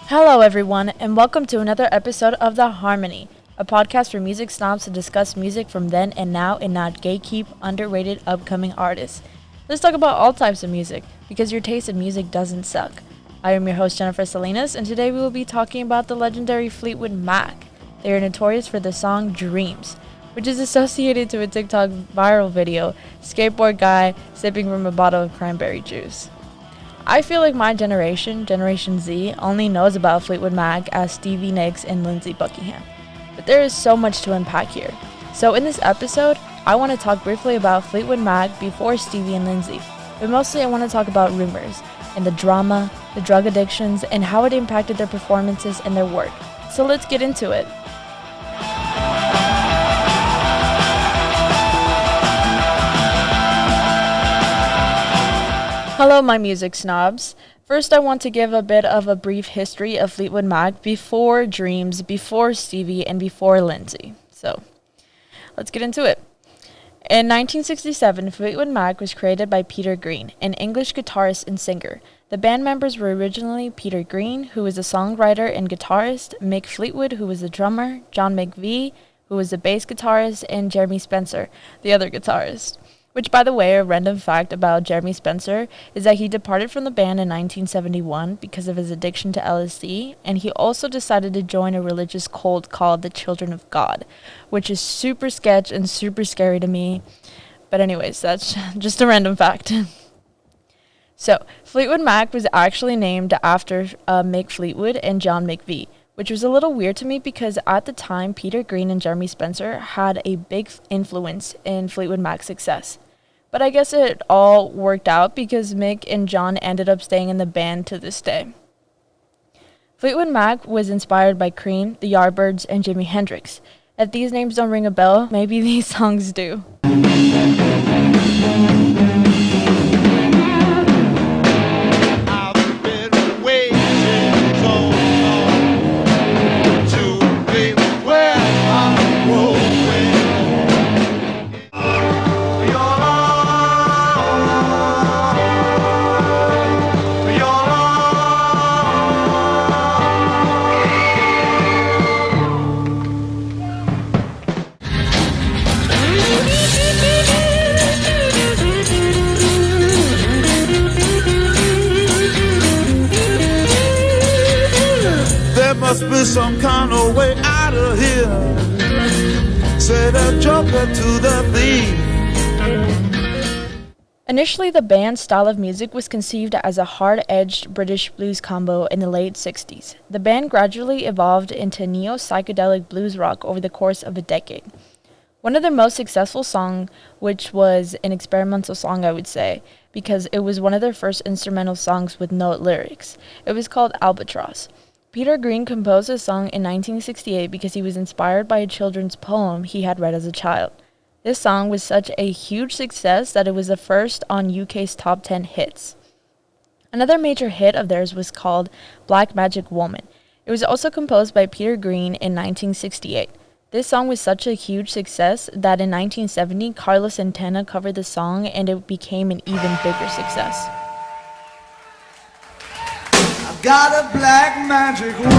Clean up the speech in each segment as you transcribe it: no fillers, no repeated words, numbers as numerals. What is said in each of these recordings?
Hello, everyone, and welcome to another episode of The Harmony, a podcast for music snobs to discuss music from then and now and not gatekeep underrated upcoming artists. Let's talk about all types of music, because your taste in music doesn't suck. I am your host, Jennifer Salinas, and today we will be talking about the legendary Fleetwood Mac. They are notorious for the song Dreams, which is associated to a TikTok viral video, skateboard guy sipping from a bottle of cranberry juice. I feel like my generation, Generation Z, only knows about Fleetwood Mac as Stevie Nicks and Lindsey Buckingham. But there is so much to unpack here. So in this episode, I want to talk briefly about Fleetwood Mac before Stevie and Lindsey. But mostly I want to talk about rumors, and the drama, the drug addictions, and how it impacted their performances and their work. So let's get into it. Hello, my music snobs. First, I want to give a bit of a brief history of Fleetwood Mac before Dreams, before Stevie, and before Lindsey. So, let's get into it. In 1967, Fleetwood Mac was created by Peter Green, an English guitarist and singer. The band members were originally Peter Green, who was a songwriter and guitarist, Mick Fleetwood, who was the drummer, John McVie, who was the bass guitarist, and Jeremy Spencer, the other guitarist. Which, by the way, a random fact about Jeremy Spencer is that he departed from the band in 1971 because of his addiction to LSD, and he also decided to join a religious cult called the Children of God, which is super sketch and super scary to me. But anyways, that's just a random fact. So, Fleetwood Mac was actually named after Mick Fleetwood and John McVie, which was a little weird to me because at the time, Peter Green and Jeremy Spencer had a big influence in Fleetwood Mac's success. But I guess it all worked out because Mick and John ended up staying in the band to this day. Fleetwood Mac was inspired by Cream, the Yardbirds, and Jimi Hendrix. If these names don't ring a bell, maybe these songs do. Must be some kind of way out of here. Say the joker to the thief. Initially, the band's style of music was conceived as a hard-edged British blues combo in the late 60s. The band gradually evolved into neo-psychedelic blues rock over the course of a decade. One of their most successful songs, which was an experimental song, I would say, because it was one of their first instrumental songs with no lyrics. It was called Albatross. Peter Green composed this song in 1968 because he was inspired by a children's poem he had read as a child. This song was such a huge success that it was the first on UK's top 10 hits. Another major hit of theirs was called Black Magic Woman. It was also composed by Peter Green in 1968. This song was such a huge success that in 1970, Carlos Santana covered the song and it became an even bigger success. Got a black magic woman.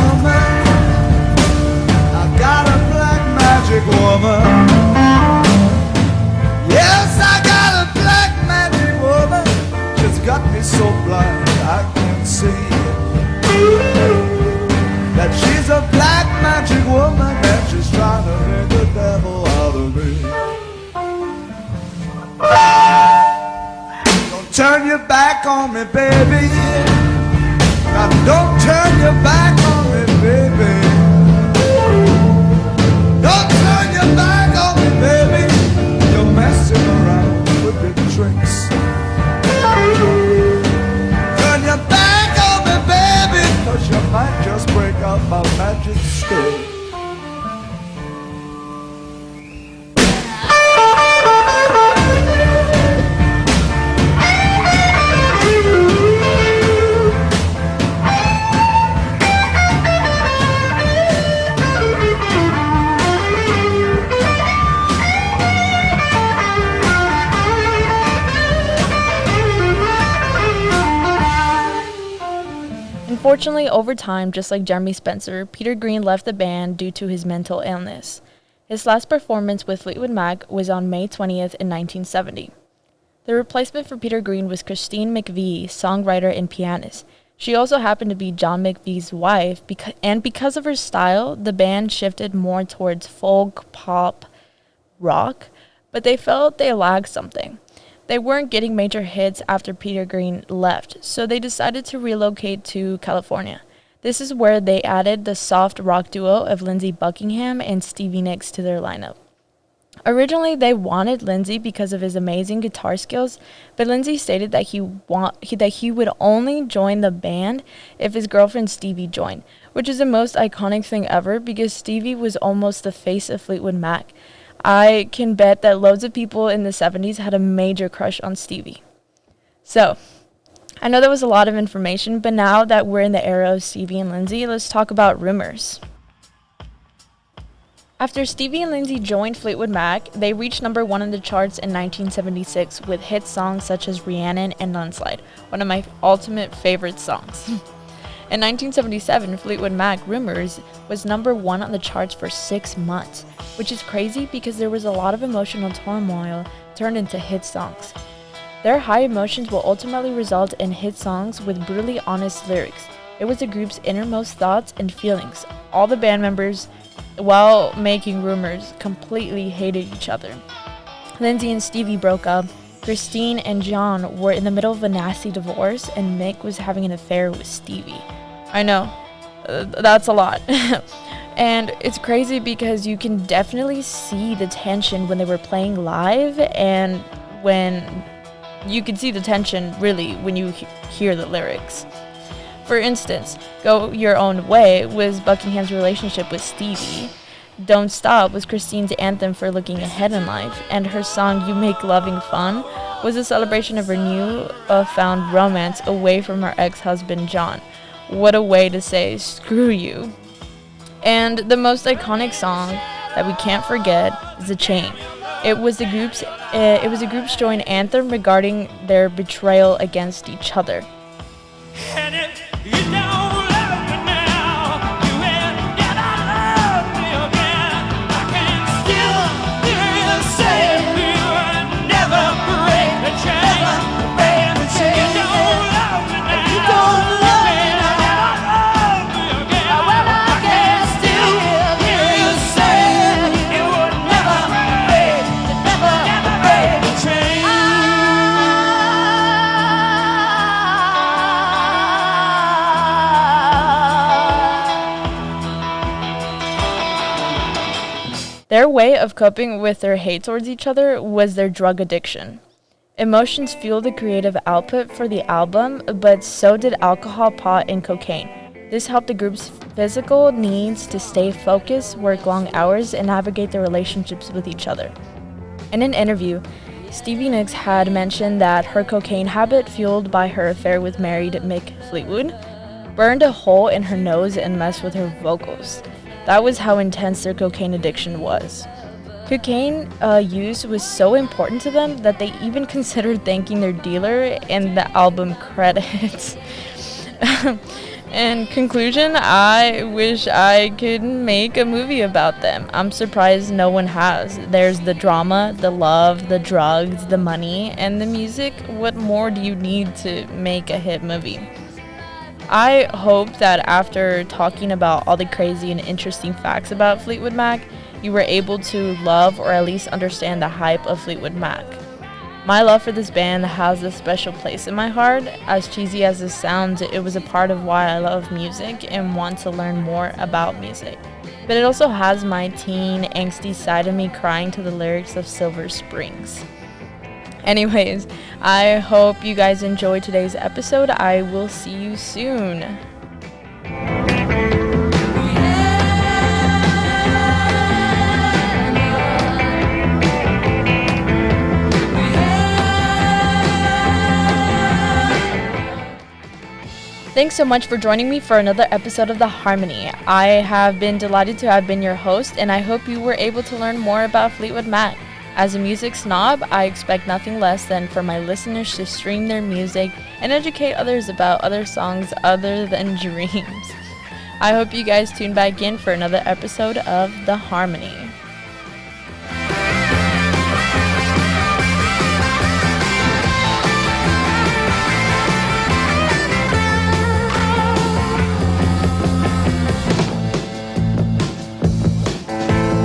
I got a black magic woman. Yes, I got a black magic woman. She's got me so blind I can't see that she's a black magic woman and she's trying to bring the devil out of me. Don't turn your back on me, baby. Now don't turn your back on me, baby. Don't turn your back on me, baby. You're messing around with the tricks. Turn your back on me, baby, 'cause you might just break out my magic stick. Unfortunately, over time, just like Jeremy Spencer, Peter Green left the band due to his mental illness. His last performance with Fleetwood Mac was on May 20th in 1970. The replacement for Peter Green was Christine McVie, songwriter and pianist. She also happened to be John McVie's wife, and because of her style, the band shifted more towards folk, pop, rock, but they felt they lacked something. They weren't getting major hits after Peter Green left, so they decided to relocate to California. This is where they added the soft rock duo of Lindsey Buckingham and Stevie Nicks to their lineup. Originally, they wanted Lindsey because of his amazing guitar skills, but Lindsey stated that he would only join the band if his girlfriend Stevie joined, which is the most iconic thing ever because Stevie was almost the face of Fleetwood Mac. I can bet that loads of people in the 70s had a major crush on Stevie. So, I know that was a lot of information, but now that we're in the era of Stevie and Lindsey, let's talk about rumors. After Stevie and Lindsey joined Fleetwood Mac, they reached number 1 in the charts in 1976 with hit songs such as Rhiannon and Landslide, one of my ultimate favorite songs. In 1977, Fleetwood Mac Rumors was number 1 on the charts for 6 months, which is crazy because there was a lot of emotional turmoil turned into hit songs. Their high emotions will ultimately result in hit songs with brutally honest lyrics. It was the group's innermost thoughts and feelings. All the band members, while making Rumors, completely hated each other. Lindsey and Stevie broke up. Christine and John were in the middle of a nasty divorce, and Mick was having an affair with Stevie. I know, that's a lot. And it's crazy because you can definitely see the tension when they were playing live, and when you can see the tension really when you hear the lyrics. For instance, Go Your Own Way was Buckingham's relationship with Stevie. Don't Stop was Christine's anthem for looking ahead in life, and her song You Make Loving Fun was a celebration of her new-found romance away from her ex-husband John. What a way to say screw you. And the most iconic song that we can't forget is The Chain. It was the group's joint anthem regarding their betrayal against each other. And if you don't love me now, you ain't gonna love me again. I can still hear you say you will never break the chain. You don't love me now. You don't love me now. Love me again. Well, I can still hear you say you would never break the chain. Their way of coping with their hate towards each other was their drug addiction. Emotions fueled the creative output for the album, but so did alcohol, pot, and cocaine. This helped the group's physical needs to stay focused, work long hours, and navigate their relationships with each other. In an interview, Stevie Nicks had mentioned that her cocaine habit, fueled by her affair with married Mick Fleetwood, burned a hole in her nose and messed with her vocals. That was how intense their cocaine addiction was. Cocaine use was so important to them that they even considered thanking their dealer in the album credits. In conclusion, I wish I could make a movie about them. I'm surprised no one has. There's the drama, the love, the drugs, the money, and the music. What more do you need to make a hit movie? I hope that after talking about all the crazy and interesting facts about Fleetwood Mac, you were able to love or at least understand the hype of Fleetwood Mac. My love for this band has a special place in my heart. As cheesy as this sounds, it was a part of why I love music and want to learn more about music. But it also has my teen, angsty side of me crying to the lyrics of Silver Springs. Anyways, I hope you guys enjoyed today's episode. I will see you soon. Thanks so much for joining me for another episode of The Harmony. I have been delighted to have been your host, and I hope you were able to learn more about Fleetwood Mac. As a music snob, I expect nothing less than for my listeners to stream their music and educate others about other songs other than Dreams. I hope you guys tune back in for another episode of The Harmony.